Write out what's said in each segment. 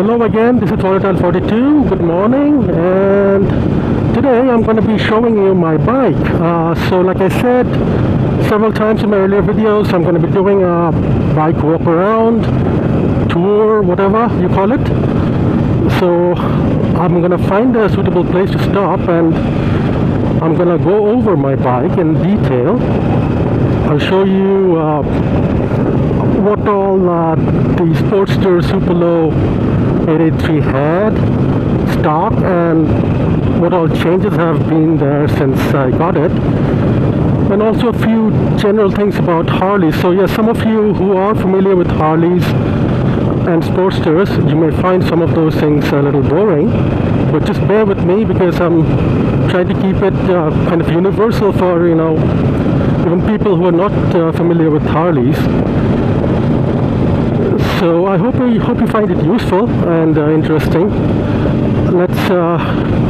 Hello again, this is Volatile42. Good morning, and today I'm going to be showing you my bike. So like I said several times in my earlier videos, I'm going to be doing a bike walk around, tour, whatever you call it. So I'm going to find a suitable place to stop and I'm going to go over my bike in detail. I'll show you what all the Sportster Superlow 883 had stock and what all changes have been there since I got it, and also a few general things about Harleys. So yes, some of you who are familiar with Harleys and Sportsters, you may find some of those things a little boring, but just bear with me because I'm trying to keep it kind of universal for, you know, even people who are not familiar with Harleys. So I hope you find it useful and interesting. Let's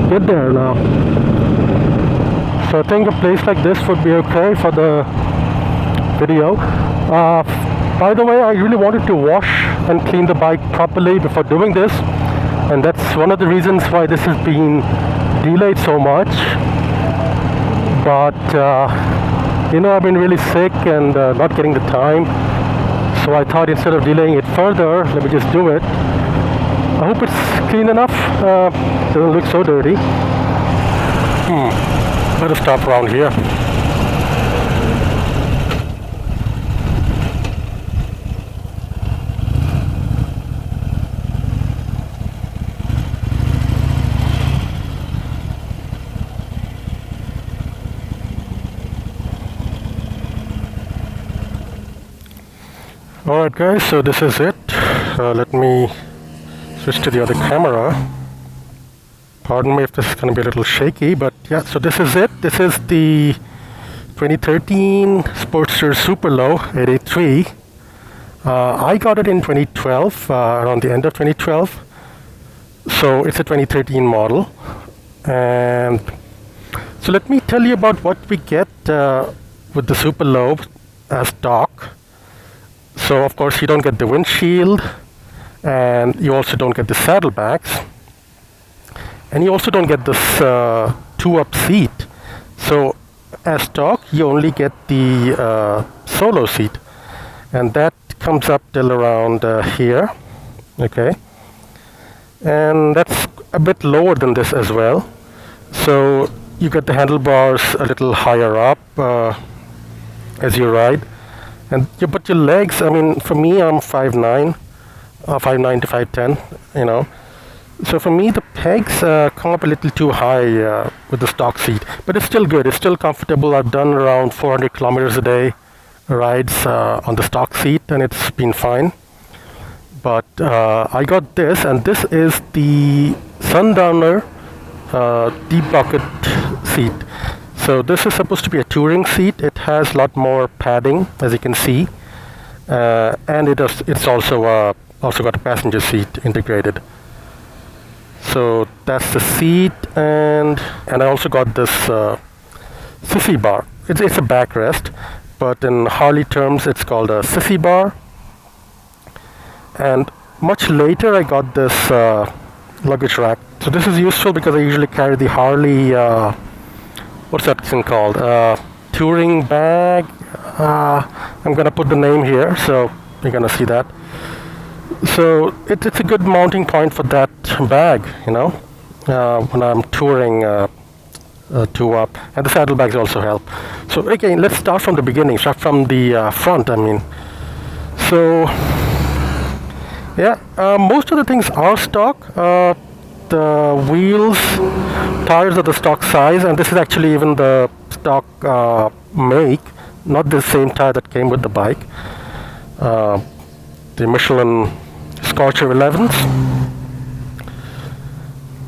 get there now. So I think a place like this would be okay for the video. By the way, I really wanted to wash and clean the bike properly before doing this, and that's one of the reasons why this has been delayed so much. But you know, I've been really sick and not getting the time. So I thought instead of delaying it further, let me just do it. I hope it's clean enough. Doesn't look so dirty. Better stop around here. Alright guys, so this is it. Let me switch to the other camera. Pardon me if this is going to be a little shaky, but yeah, so this is it. This is the 2013 Sportster Superlow 883. I got it in 2012, around the end of 2012. So it's a 2013 model. And so let me tell you about what we get with the Superlow as stock. So of course you don't get the windshield, and you also don't get the saddlebags, and you also don't get this two-up seat. So as stock you only get the solo seat, and that comes up till around here, okay, and that's a bit lower than this as well. So you get the handlebars a little higher up as you ride. And but your legs, I mean, for me, I'm 5'9", 5'9" to 5'10", you know. So for me, the pegs come up a little too high with the stock seat. But it's still good. It's still comfortable. I've done around 400 kilometers a day rides on the stock seat, and it's been fine. But I got this, and this is the Sundowner deep pocket seat. So this is supposed to be a touring seat. It has a lot more padding, as you can see, and it's also got a passenger seat integrated. So that's the seat, and I also got this sissy bar. It's a backrest, but in Harley terms, it's called a sissy bar. And much later, I got this luggage rack. So this is useful because I usually carry the Harley. What's that thing called? Touring bag. I'm gonna put the name here, so you're gonna see that. So it's a good mounting point for that bag, you know, when I'm touring two up, and the saddlebags also help. So again, let's start from the beginning. Start from the front. I mean, so yeah, most of the things are stock. The wheels, tires are the stock size, and this is actually even the stock make, not the same tire that came with the bike. The Michelin Scorcher 11s.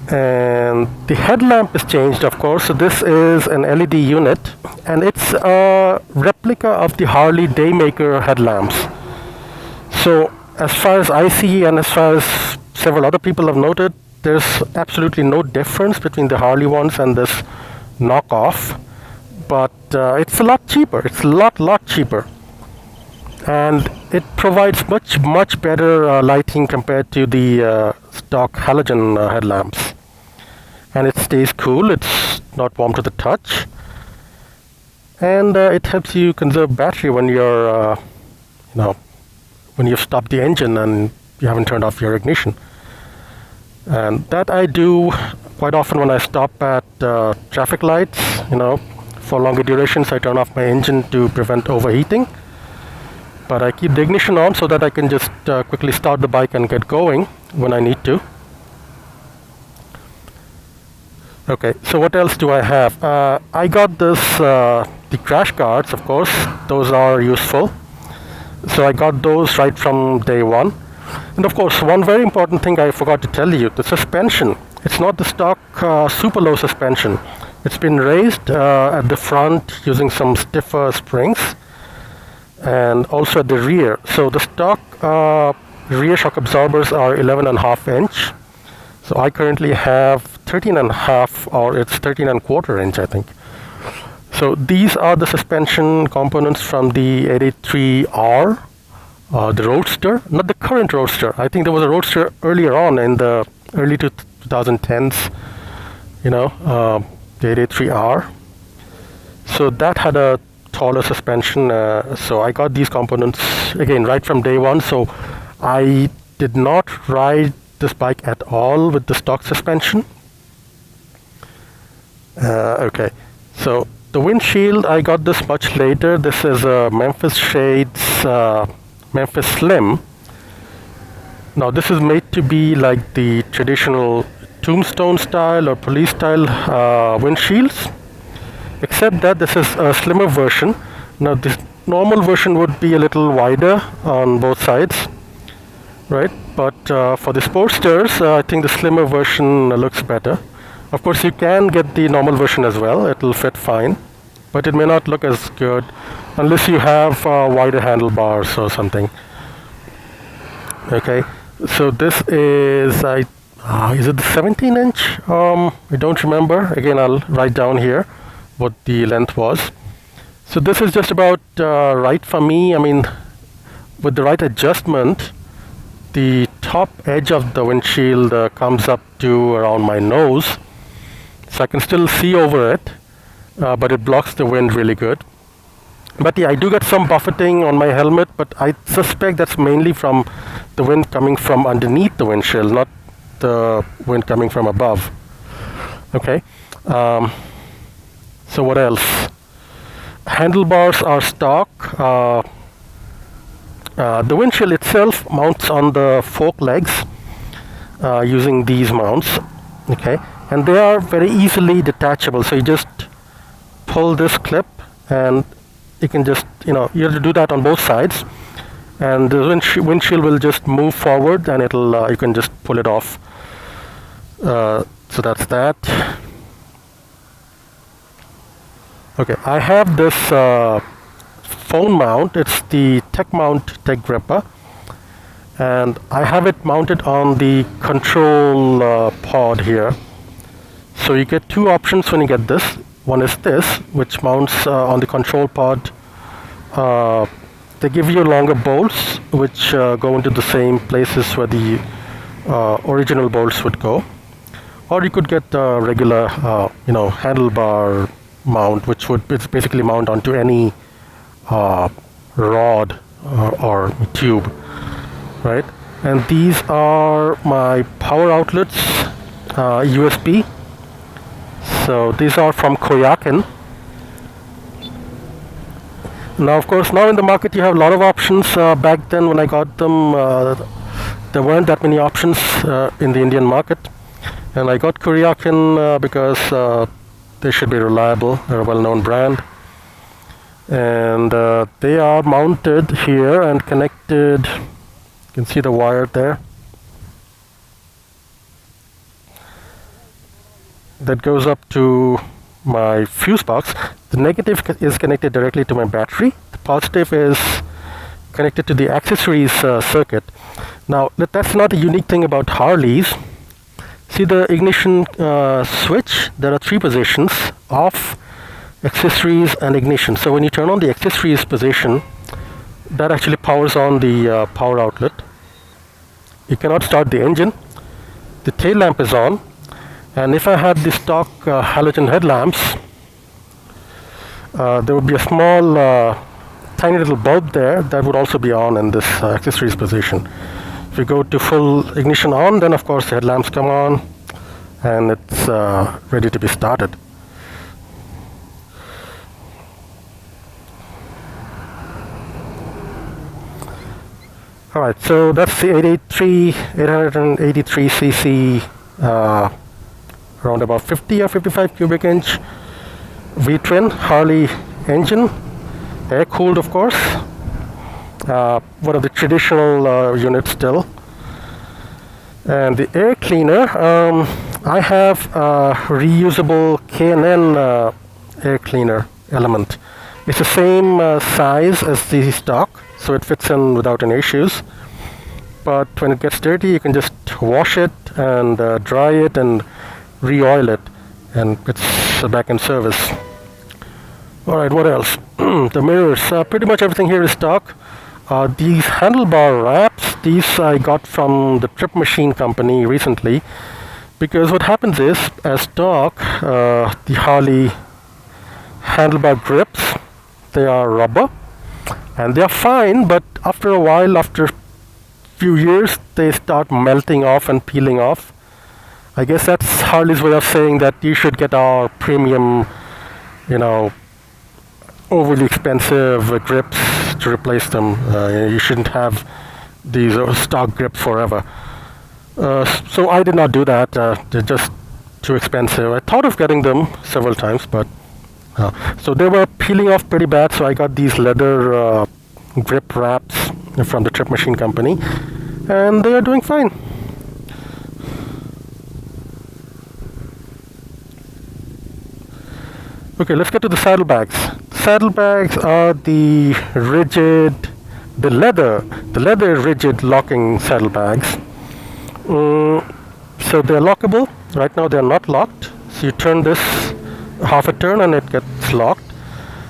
And the headlamp is changed, of course. So this is an LED unit, and it's a replica of the Harley Daymaker headlamps. So as far as I see, and as far as several other people have noted, there's absolutely no difference between the Harley ones and this knockoff, but it's a lot cheaper. It's a lot cheaper. and it provides much better lighting compared to the stock halogen headlamps, and it stays cool. It's not warm to the touch, and it helps you conserve battery when you're when you've stopped the engine and you haven't turned off your ignition. And that I do quite often when I stop at traffic lights. For longer durations I turn off my engine to prevent overheating, but I keep the ignition on so that I can just quickly start the bike and get going when I need to. Okay, so what else do I have? I got the crash guards, of course. Those are useful. So I got those right from day one. And of course, one very important thing I forgot to tell you, the suspension. It's not the stock Superlow suspension. It's been raised at the front using some stiffer springs, and also at the rear. So the stock rear shock absorbers are 11.5 inch. So I currently have 13.5, or it's 13.25 inch, I think. So these are the suspension components from the 883R, the Roadster, not the current Roadster. I think there was a Roadster earlier on in the early 2010s, the 883R. So that had a taller suspension. So I got these components again right from day one. So I did not ride this bike at all with the stock suspension. Okay, so the windshield, I got this much later. This is a Memphis Shades Memphis Slim. Now this is made to be like the traditional tombstone style or police style windshields, except that this is a slimmer version. Now this normal version would be a little wider on both sides, right? But for the Sportsters, I think the slimmer version looks better. Of course, you can get the normal version as well. It will fit fine, but it may not look as good unless you have wider handlebars or something. Okay, so this is is it the 17 inch? I don't remember. Again, I'll write down here what the length was. So this is just about right for me. I mean, with the right adjustment, the top edge of the windshield comes up to around my nose, so I can still see over it, but it blocks the wind really good. But yeah, I do get some buffeting on my helmet, but I suspect that's mainly from the wind coming from underneath the windshield, not the wind coming from above. Okay, so what else? Handlebars are stock. The windshield itself mounts on the fork legs using these mounts. Okay, and they are very easily detachable. So you just pull this clip, and you can just you have to do that on both sides, and the windshield will just move forward, and it'll you can just pull it off. So that's that. Okay, I have this phone mount. It's the Tech Gripper, and I have it mounted on the control pod here. So you get two options when you get this. One is this, which mounts on the control pod. They give you longer bolts, which go into the same places where the original bolts would go. Or you could get a regular, handlebar mount, which would basically mount onto any rod or tube, right? And these are my power outlets, USB. So these are from Koyakin. Now, of course, now in the market you have a lot of options. Back then when I got them, there weren't that many options in the Indian market. And I got Koyakin because they should be reliable. They're a well-known brand. And they are mounted here and connected. You can see the wire there. That goes up to my fuse box. The negative is connected directly to my battery. The positive is connected to the accessories circuit. Now, that's not a unique thing about Harleys. See the ignition switch? There are three positions: off, accessories, and ignition. So when you turn on the accessories position, that actually powers on the power outlet. You cannot start the engine. The tail lamp is on, and if I had the stock halogen headlamps, there would be a small tiny little bulb there that would also be on in this accessories position. If you go to full ignition on, then of course the headlamps come on and it's ready to be started. Alright, so that's the 883cc around about 50 or 55 cubic inch V-twin Harley engine, air cooled of course, one of the traditional units still. And the air cleaner, I have a reusable K&N air cleaner element. It's the same size as the stock, so it fits in without any issues. But when it gets dirty, you can just wash it and dry it and re-oil it, and it's back in service. Alright, what else? The mirrors, pretty much everything here is stock. These handlebar wraps, these I got from the Trip Machine company recently, because what happens is, as stock, the Harley handlebar grips, they are rubber and they are fine, but after a while, after a few years, they start melting off and peeling off. I guess that's Harley's way of saying that you should get our premium, overly expensive grips to replace them. You shouldn't have these stock grips forever. So I did not do that. They're just too expensive. I thought of getting them several times, but so they were peeling off pretty bad, so I got these leather grip wraps from the Trip Machine company, and they are doing fine. Okay, let's get to the saddlebags. Saddlebags are the leather rigid locking saddlebags. So they're lockable. Right now they're not locked. So you turn this half a turn and it gets locked.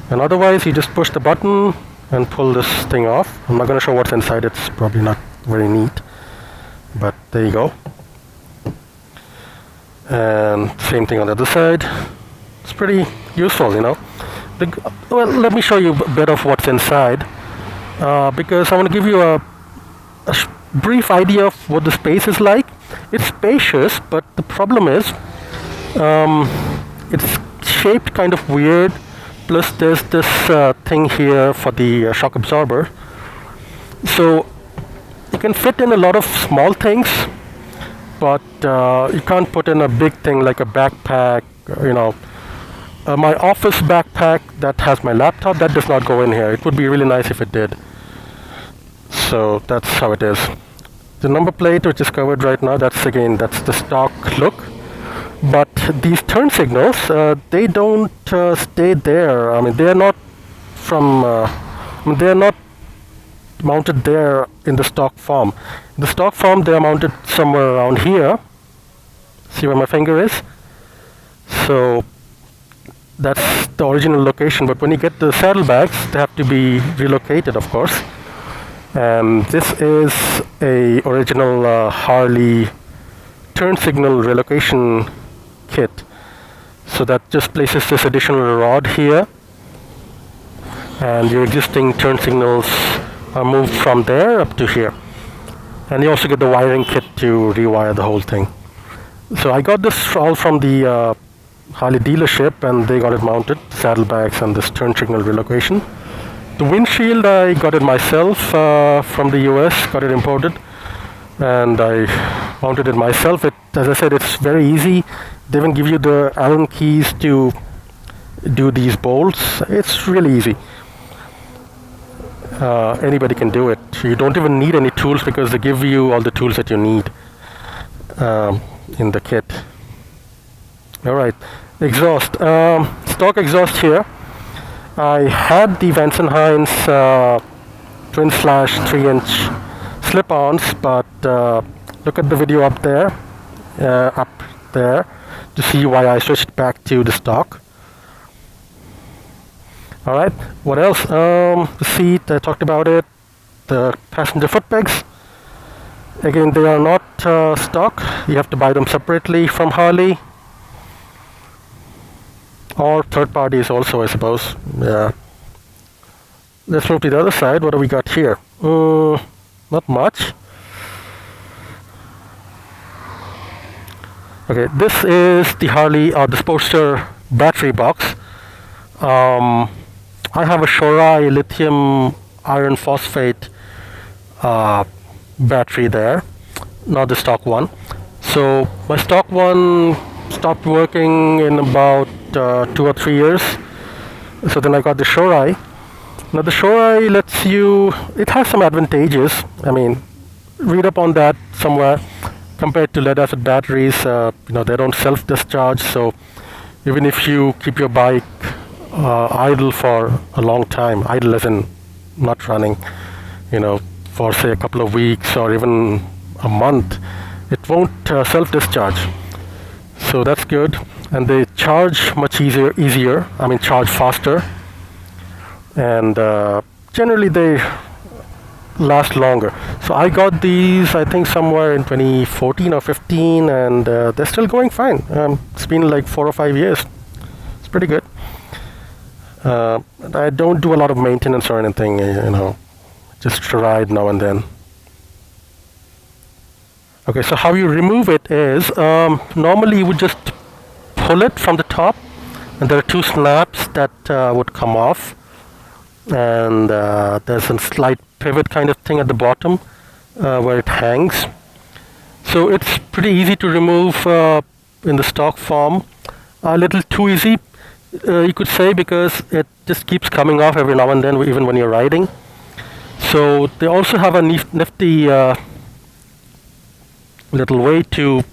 And otherwise you just push the button and pull this thing off. I'm not going to show what's inside. It's probably not very neat. But there you go. And same thing on the other side. It's pretty useful, Well, let me show you a bit of what's inside, because I want to give you a brief idea of what the space is like. It's spacious, but the problem is it's shaped kind of weird. Plus, there's this thing here for the shock absorber. So you can fit in a lot of small things, but you can't put in a big thing like a backpack, my office backpack that has my laptop, that does not go in here. It would be really nice if it did. So that's how it is. The number plate, which is covered right now, that's the stock look. But these turn signals, they don't stay there. I mean, they're not they're not mounted there in the stock form. In the stock form, they're mounted somewhere around here. See where my finger is? So that's the original location, but when you get the saddlebags, they have to be relocated, of course. And this is a original Harley turn signal relocation kit. So that just places this additional rod here, and your existing turn signals are moved from there up to here. And you also get the wiring kit to rewire the whole thing. So I got this all from the Harley dealership, and they got it mounted, saddlebags and this turn signal relocation. The windshield, I got it myself from the US, got it imported, and I mounted it myself. As I said, it's very easy. They even give you the Allen keys to do these bolts. It's really easy. Anybody can do it. You don't even need any tools because they give you all the tools that you need in the kit. Alright, exhaust. Stock exhaust here. I had the Vanson Hines twin slash 3-inch slip-ons, but look at the video up there to see why I switched back to the stock. Alright, what else? The seat, I talked about it. the passenger foot pegs. Again, they are not stock. You have to buy them separately from Harley or third parties also, I suppose. Yeah. Let's move to the other side. What do we got here? Not much. Okay, this is the Harley or the Sportster battery box. I have a Shorai lithium iron phosphate battery there, not the stock one. So my stock one stopped working in about 2 or 3 years. So then I got the Shorai. Now the Shorai lets you, it has some advantages. I mean, read up on that somewhere. Compared to lead acid batteries, they don't self-discharge. So even if you keep your bike idle for a long time, idle as in not running, for say a couple of weeks or even a month, it won't self-discharge. So that's good. And they charge much easier. I mean, charge faster. And generally they last longer. So I got these, I think, somewhere in 2014 or 15, and they're still going fine. It's been like 4 or 5 years. It's pretty good. I don't do a lot of maintenance or anything, just ride now and then. Okay, so how you remove it is, normally you would just pull it from the top, and there are 2 snaps that would come off, and there's a slight pivot kind of thing at the bottom where it hangs. So it's pretty easy to remove in the stock form. A little too easy, you could say, because it just keeps coming off every now and then, even when you're riding. So they also have a nifty little way to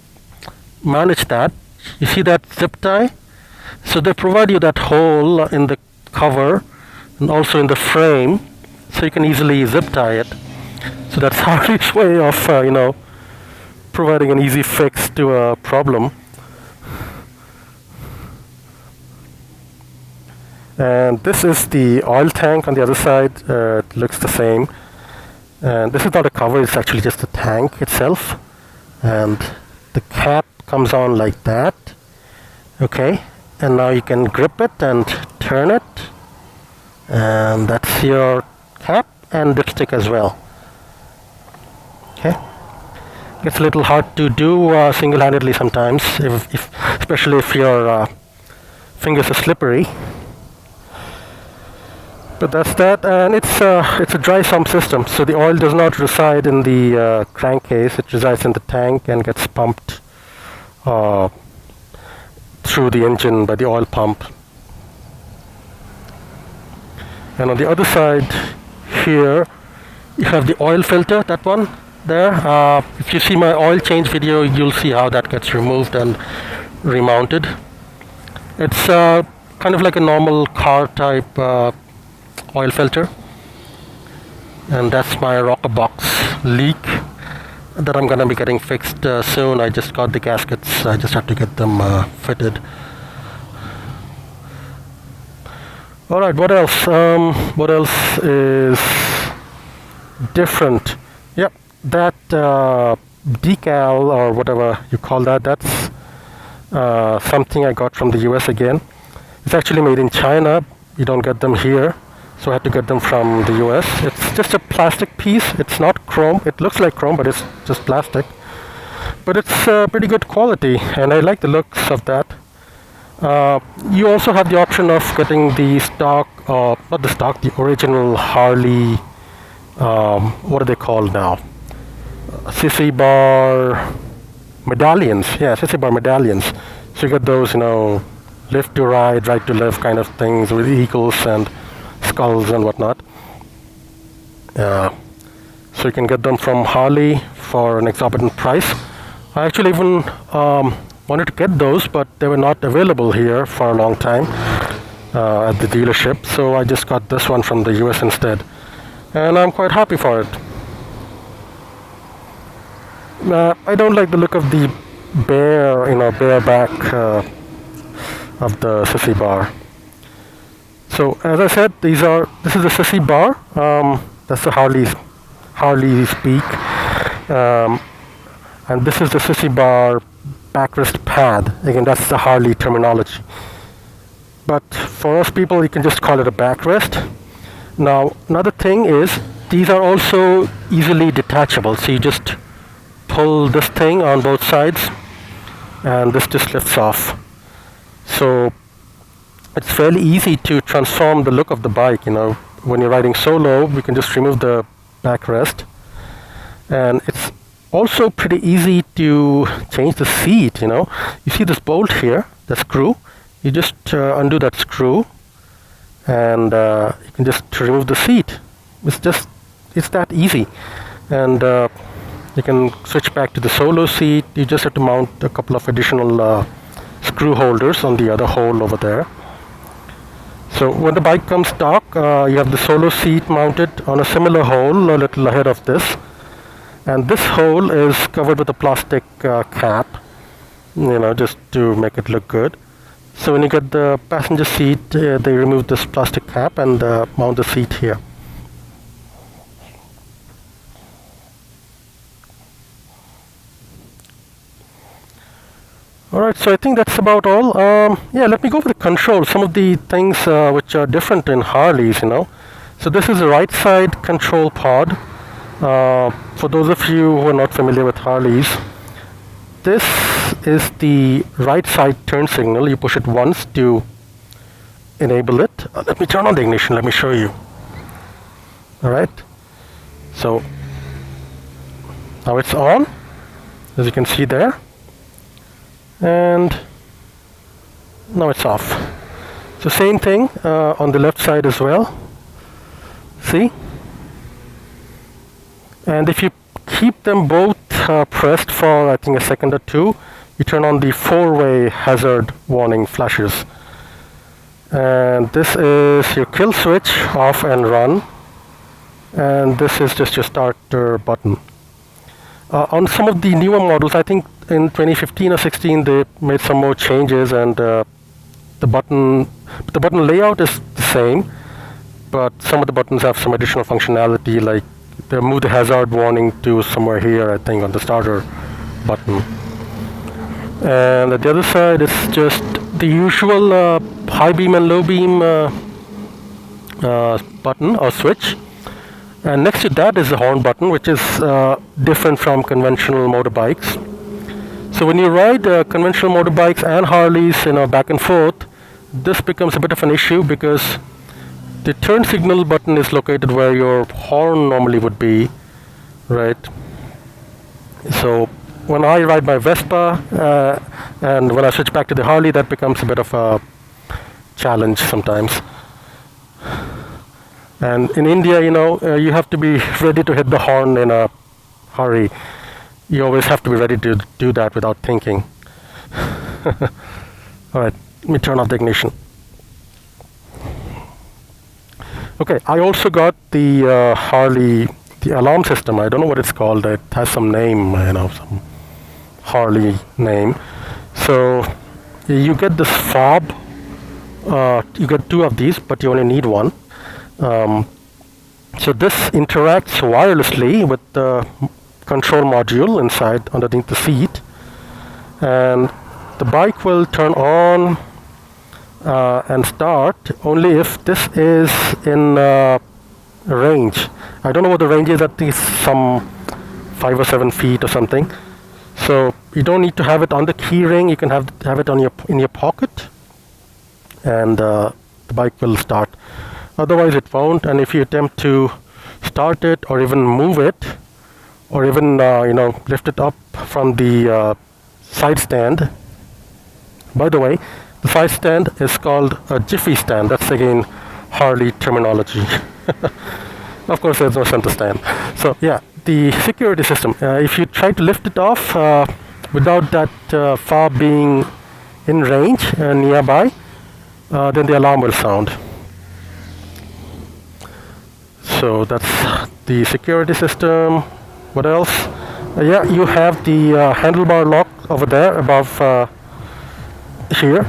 manage that. You see that zip tie? So they provide you that hole in the cover and also in the frame, so you can easily zip tie it. So that's Harley's way of, providing an easy fix to a problem. And this is the oil tank on the other side. It looks the same. And this is not a cover, it's actually just the tank itself. And the cap comes on like that. Okay, and now you can grip it and turn it. And that's your cap and dipstick as well. Okay, gets a little hard to do single-handedly sometimes, especially if your fingers are slippery. But that's that, and it's a dry sump system, so the oil does not reside in the crankcase. It resides in the tank and gets pumped through the engine by the oil pump. And on the other side here, you have the oil filter, that one there. If you see my oil change video, you'll see how that gets removed and remounted. It's kind of like a normal car type oil filter. And that's my rocker box leak that I'm gonna be getting fixed soon. I just got the gaskets, I just have to get them fitted. Alright, what else? What else is different? Yep, that decal or whatever you call that, that's something I got from the US again. It's actually made in China. You don't get them here, so I had to get them from the US. It's just a plastic piece. It's not chrome. It looks like chrome, but it's just plastic. But it's pretty good quality, and I like the looks of that. You also have the option of getting the stock, not the stock, the original Harley, what are they called now? Sissy bar medallions. Yeah, Sissy bar medallions. So you get those, lift to ride, ride to lift kind of things with eagles and skulls and whatnot. So you can get them from Harley for an exorbitant price. I actually even wanted to get those, but they were not available here for a long time at the dealership, so I just got this one from the US instead, and I'm quite happy for it. I don't like the look of the bare back of the sissy bar. So as I said, this is the sissy bar. That's the Harley's Harley speak. And this is the sissy bar backrest pad. Again, that's the Harley terminology. But for us people, you can just call it a backrest. Now, another thing is, these are also easily detachable. So you just pull this thing on both sides, and this just lifts off. So it's fairly easy to transform the look of the bike. When you're riding solo, we can just remove the backrest. And it's also pretty easy to change the seat. You see this bolt here, the screw. You just undo that screw, and you can just remove the seat. It's that easy. And you can switch back to the solo seat. You just have to mount a couple of additional screw holders on the other hole over there. So when the bike comes stock, you have the solo seat mounted on a similar hole a little ahead of this. And this hole is covered with a plastic cap, just to make it look good. So when you get the passenger seat, they remove this plastic cap and mount the seat here. Alright, so I think that's about all. Let me go over the controls, some of the things which are different in Harleys, So this is the right side control pod. For those of you who are not familiar with Harleys, this is the right side turn signal. You push it once to enable it. Let me turn on the ignition, let me show you. Alright, so now it's on, as you can see there. And now it's off. So same thing on the left side as well. See? And if you keep them both pressed for I think a second or two, you turn on the 4-way hazard warning flashes. And this is your kill switch, off and run. And this is just your starter button. On some of the newer models, I think in 2015 or 16, they made some more changes, and the button layout is the same, but some of the buttons have some additional functionality, like they move the hazard warning to somewhere here, I think, on the starter button. And at the other side, it's just the usual high beam and low beam button or switch. And next to that is the horn button, which is different from conventional motorbikes. So when you ride conventional motorbikes and Harleys, back and forth, this becomes a bit of an issue because the turn signal button is located where your horn normally would be, right? So when I ride my Vespa and when I switch back to the Harley, that becomes a bit of a challenge sometimes. And in India, you have to be ready to hit the horn in a hurry. You always have to be ready to do that without thinking. All right, let me turn off the ignition. Okay, I also got the Harley, the alarm system. I don't know what it's called. It has some name, some Harley name. So you get this fob. You get 2 of these, but you only need 1. So this interacts wirelessly with the control module inside underneath the seat, and the bike will turn on and start only if this is in range. I don't know what the range is, at least some 5 or 7 feet or something. So you don't need to have it on the key ring. You can have it on in your pocket, and the bike will start. Otherwise it won't, and if you attempt to start it or even move it or even lift it up from the side stand. By the way, the side stand is called a jiffy stand. That's again Harley terminology. Of course there's no center stand. So yeah, the security system, if you try to lift it off without that fob being in range and nearby, then the alarm will sound. So that's the security system. What else? You have the handlebar lock over there above here.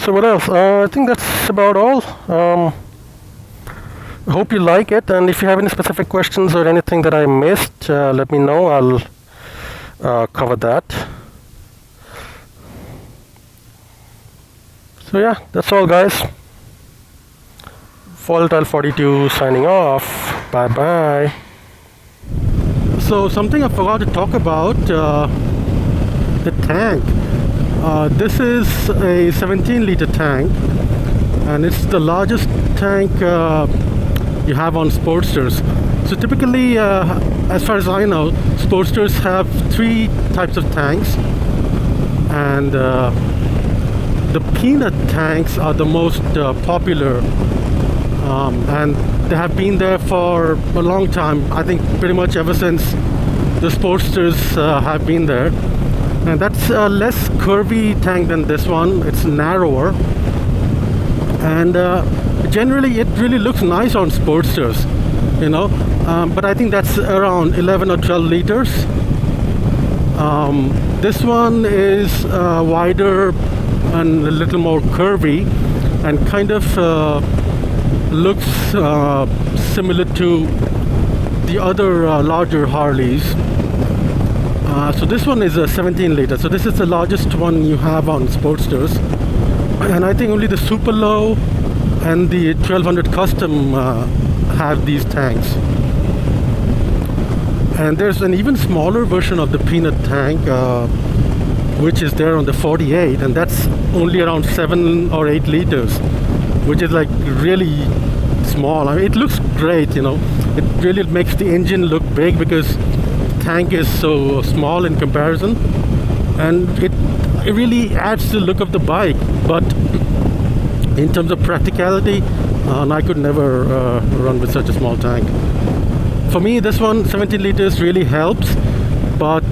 So what else? I think that's about all. I hope you like it, and if you have any specific questions or anything that I missed, let me know. I'll cover that. So yeah, that's all, guys. Volatile 42 signing off. Bye bye. So something I forgot to talk about, the tank. This is a 17-liter tank, and it's the largest tank you have on Sportsters. So typically, as far as I know, Sportsters have 3 types of tanks, and the peanut tanks are the most popular, and they have been there for a long time. I think pretty much ever since the Sportsters have been there. And that's a less curvy tank than this one. It's narrower, and generally it really looks nice on Sportsters, you know, but I think that's around 11 or 12 liters. This one is wider and a little more curvy, and kind of looks similar to the other larger Harleys. So this one is a 17 liter, so this is the largest one you have on Sportsters, and I think only the Superlow and the 1200 Custom have these tanks. And there's an even smaller version of the peanut tank, which is there on the 48, and that's only around 7 or 8 liters, which is like really small. I mean, it looks great, you know. It really makes the engine look big because tank is so small in comparison, and it really adds to the look of the bike. But in terms of practicality, I could never run with such a small tank. For me, this one 17 liters really helps, but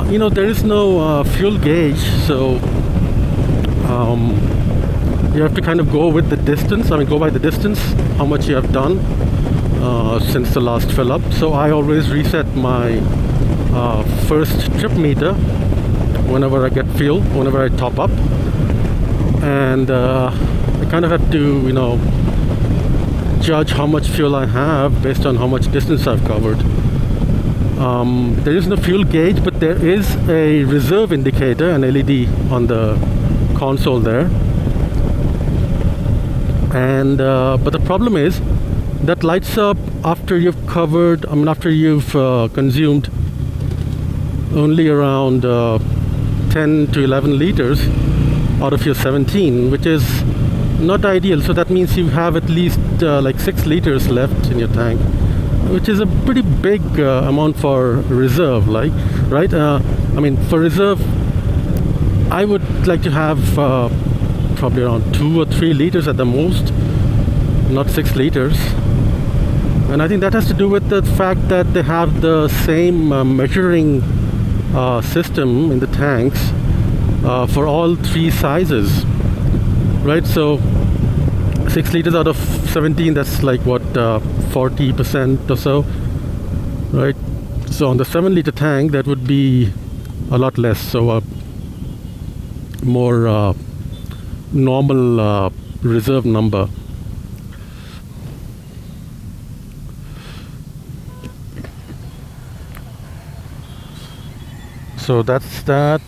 you know, there is no fuel gauge, so you have to kind of go with the distance. I mean, go by the distance, how much you have done since the last fill up. So I always reset my first trip meter whenever I get fuel, whenever I top up, and I kind of have to, you know, judge how much fuel I have based on how much distance I've covered. There is no fuel gauge, but there is a reserve indicator, an LED on the console there. And but the problem is that lights up after you've covered, I mean, after you've consumed only around 10 to 11 liters out of your 17, which is not ideal. So that means you have at least like 6 liters left in your tank, which is a pretty big amount for reserve, like, right? I mean, for reserve, I would like to have probably around 2 or 3 liters at the most, not 6 liters. And I think that has to do with the fact that they have the same measuring system in the tanks for all 3 sizes, right? So 6 liters out of 17, that's like what, 40% or so, right? So on the 7 liter tank, that would be a lot less, so a more normal reserve number. So that's that.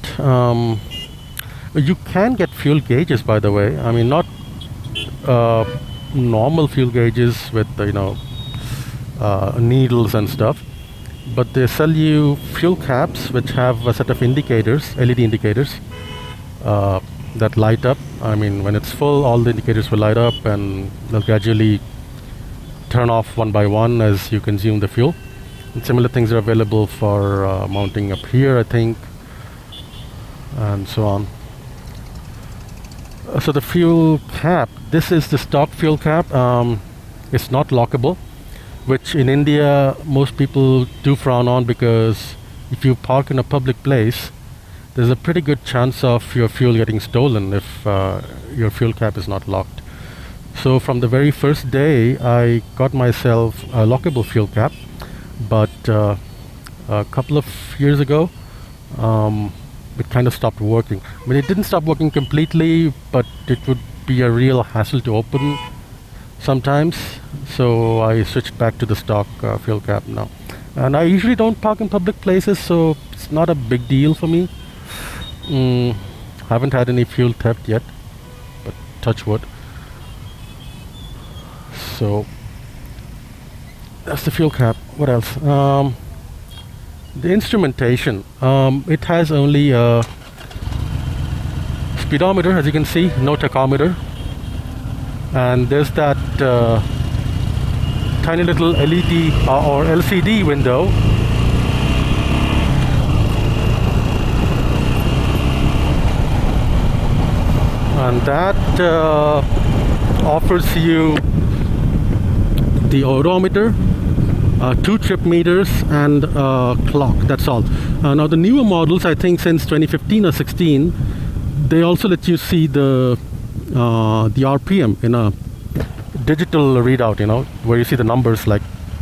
You can get fuel gauges, by the way. I mean, not normal fuel gauges with, you know, needles and stuff, but they sell you fuel caps which have a set of indicators, LED indicators, that light up. I mean, when it's full, all the indicators will light up, and they'll gradually turn off one by one as you consume the fuel. And similar things are available for mounting up here, I think, and so on. So the fuel cap, this is the stock fuel cap. It's not lockable, which in India most people do frown on, because if you park in a public place, there's a pretty good chance of your fuel getting stolen if your fuel cap is not locked. So from the very first day, I got myself a lockable fuel cap, but a couple of years ago, it kind of stopped working. I mean, it didn't stop working completely, but it would be a real hassle to open sometimes. So I switched back to the stock fuel cap now. And I usually don't park in public places, so it's not a big deal for me. Haven't had any fuel theft yet, but touch wood. So that's the fuel cap. What else? The instrumentation. It has only a speedometer, as you can see, no tachometer. And there's that tiny little LED or LCD window. And that offers you the odometer, 2 trip meters, and a clock. That's all. Now the newer models, I think since 2015 or 16, they also let you see the RPM in a digital readout, you know, where you see the numbers like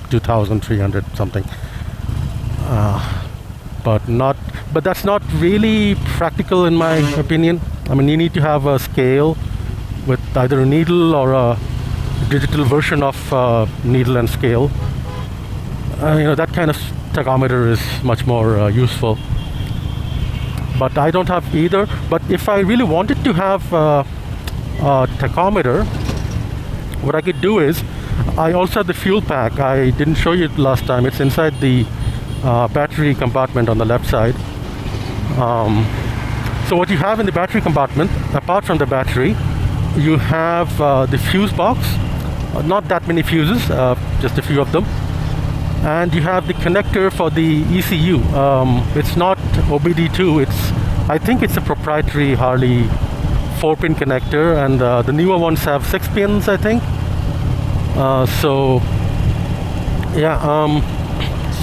2,300 something. But that's not really practical in my opinion. I mean, you need to have a scale with either a needle or a digital version of needle and scale. You know, that kind of tachometer is much more useful. But I don't have either. But if I really wanted to have a tachometer, what I could do is, I also have the fuel pack. I didn't show you it last time. It's inside the battery compartment on the left side. So what you have in the battery compartment, apart from the battery, you have the fuse box. Not that many fuses, just a few of them. And you have the connector for the ECU. It's not OBD2, I think it's a proprietary Harley 4-pin connector, and the newer ones have 6 pins, I think. So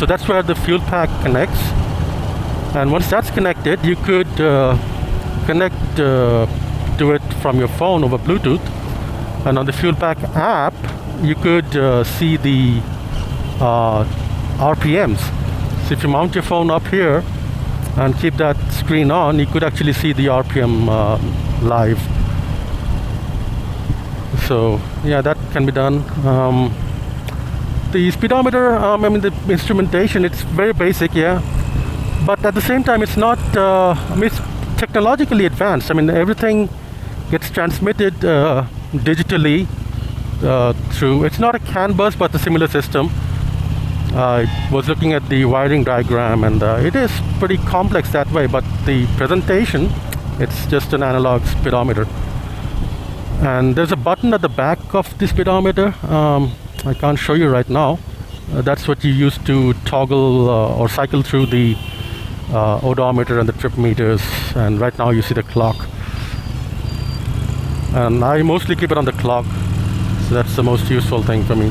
that's where the fuel pack connects. And once that's connected, you could connect to it from your phone over Bluetooth. And on the fuel pack app, you could see the RPMs. So if you mount your phone up here and keep that screen on, you could actually see the RPM live. So yeah, that can be done. The speedometer, I mean the instrumentation, it's very basic, yeah. But at the same time, it's not, it's technologically advanced. I mean, everything gets transmitted digitally through, it's not a CAN bus, but a similar system. I was looking at the wiring diagram, and it is pretty complex that way, but the presentation, it's just an analog speedometer. And there's a button at the back of the speedometer. I can't show you right now. That's what you use to toggle or cycle through the odometer and the trip meters. And right now you see the clock. And I mostly keep it on the clock, so that's the most useful thing for me.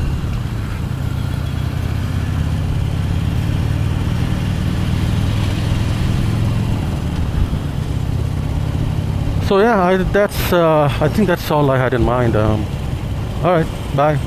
So yeah, I think that's all I had in mind. All right, bye.